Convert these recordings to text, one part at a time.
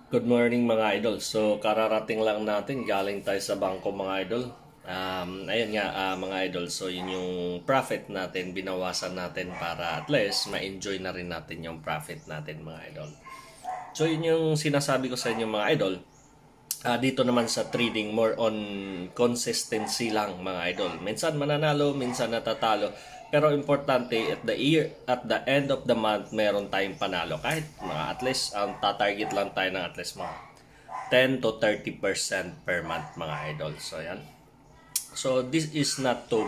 Good morning mga idol. So kararating lang natin, galing tayo sa bangko mga idol. Ayun nga mga idol, so yun yung profit natin, binawasan natin para at least ma-enjoy na rin natin yung profit natin mga idol. So yun yung sinasabi ko sa inyo mga idol. Dito naman sa trading, more on consistency lang mga idol. Minsan mananalo, minsan natatalo. Pero importante, at the end of the month, meron tayong panalo. Kahit mga at least, tatarget lang tayo ng at least mga 10 to 30% per month mga idol. So yan. So this is not to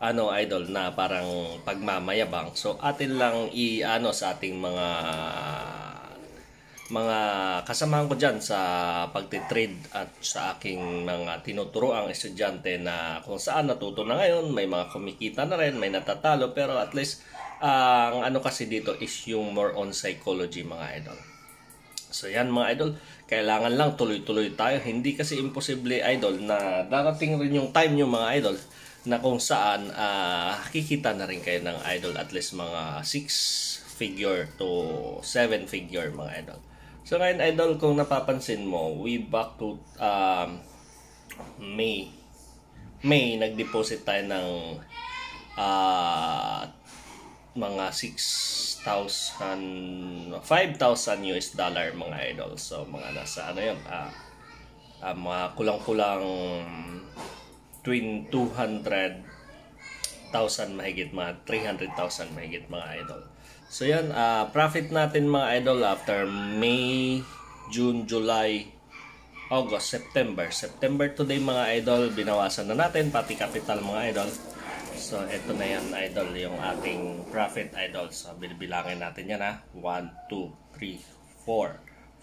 idol na parang pagmamayabang. So atin lang sa ating mga kasamahan ko dyan sa pagtitrade at sa aking mga tinuturoang estudyante na kung saan natuto na ngayon, may mga kumikita na rin, may natatalo, pero at least ang kasi dito is yung more on psychology mga idol. So yan mga idol, kailangan lang tuloy-tuloy tayo. Hindi kasi imposible idol na darating rin yung time yung mga idol na kung saan kikita na rin kayo ng idol at least mga 6 figure to 7 figure mga idol. So ngayon idol, kung napapansin mo, way back to May nag-deposit tayo ng mga 5,000 US dollar mga idol. So mga nasa mga kulang-kulang between 200,000 mahigit, mga 300,000 mahigit mga idol. So yan, profit natin mga idol after May, June, July, August, September today mga idol, binawasan na natin pati capital mga idol. So ito na yan idol, yung ating profit idol. So bilangin natin yan 1, 2, 3,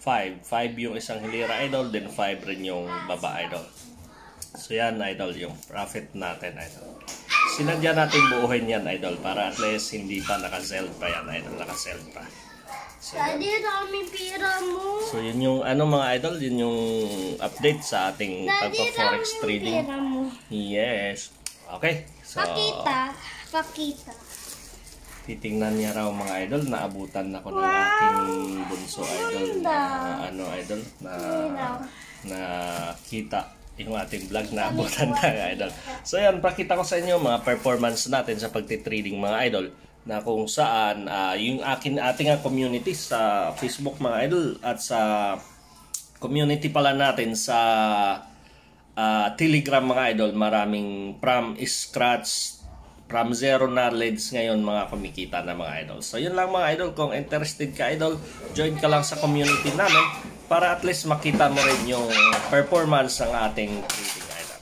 4, 5 yung isang hilira idol, then 5 rin yung baba idol. So yan idol, yung profit natin idol. Sinadya natin buuhin yan idol para at least hindi pa naka-sell pa yan idol, naka-sell pa. So, Daddy, dami pira mo. So yun yung mga idol, yun yung update sa ating pagpa-forex trading. Yes. Okay. So Pakita. Titingnan niya raw mga idol, naabutan ako ng aking bunso idol na kita yung ating vlog na abutan na idol. So yan, pakita ko sa inyo mga performance natin sa pagtitrading mga idol, na kung saan yung ating community sa Facebook mga idol at sa community pala natin sa Telegram mga idol, maraming from scratch, from zero knowledge ngayon mga kumikita na mga idol. So yun lang mga idol, kung interested ka idol, join ka lang sa community namin para at least makita mo rin yung performance ng ating trading idol.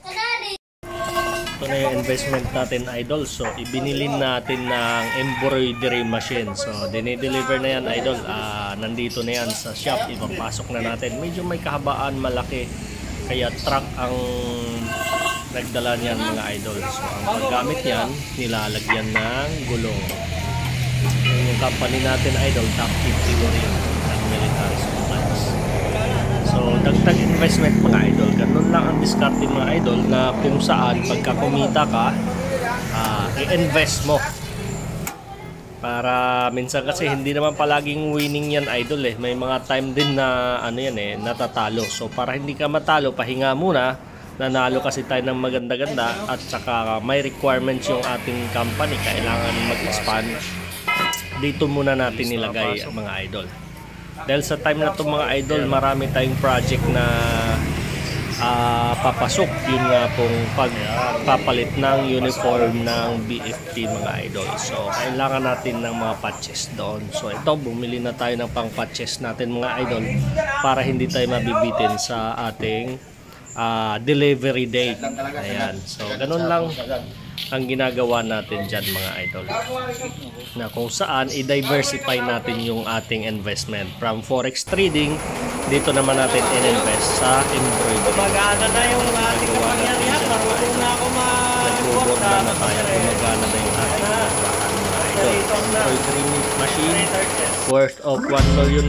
Ito na yung investment natin idol. So ibinilin natin ng embroidery machine. So dinideliver na yan idol. Nandito na yan sa shop. Ipapasok na natin. Medyo may kahabaan, malaki. Kaya truck ang nagdala niyan mga idol. So ang paggamit niyan, nilalagyan ng gulong. Yung company natin idol, top 50 rin ng military supplies. So dagdag investment mga idol. Ganun lang ang diskarte mga idol, na kung saan pagka kumita ka, i-invest mo. Para minsan kasi hindi naman palaging winning yan idol eh. May mga time din na natatalo. So para hindi ka matalo, pahinga muna. Nanalo kasi tayo ng maganda-ganda at saka may requirements yung ating company, kailangan mag-expand. Dito muna natin nilagay mga idol. Dahil sa time na to mga idol, marami tayong project na papasok. Yun nga pong pagpapalit ng uniform ng BFP mga idol. So kailangan natin ng mga patches doon. So ito, bumili na tayo ng pang patches natin mga idol para hindi tayo mabibitin sa ating delivery date. Ayan. So ganun lang ang ginagawa natin dyan mga idol, na kung saan i-diversify natin yung ating investment from forex trading. Dito naman natin in-invest sa embroidery. Gumagana na yung ating kapangyarihan. Marunong na ako nag-board na tayo. Gumagana na yung ating embroidery machine worth of 1 million.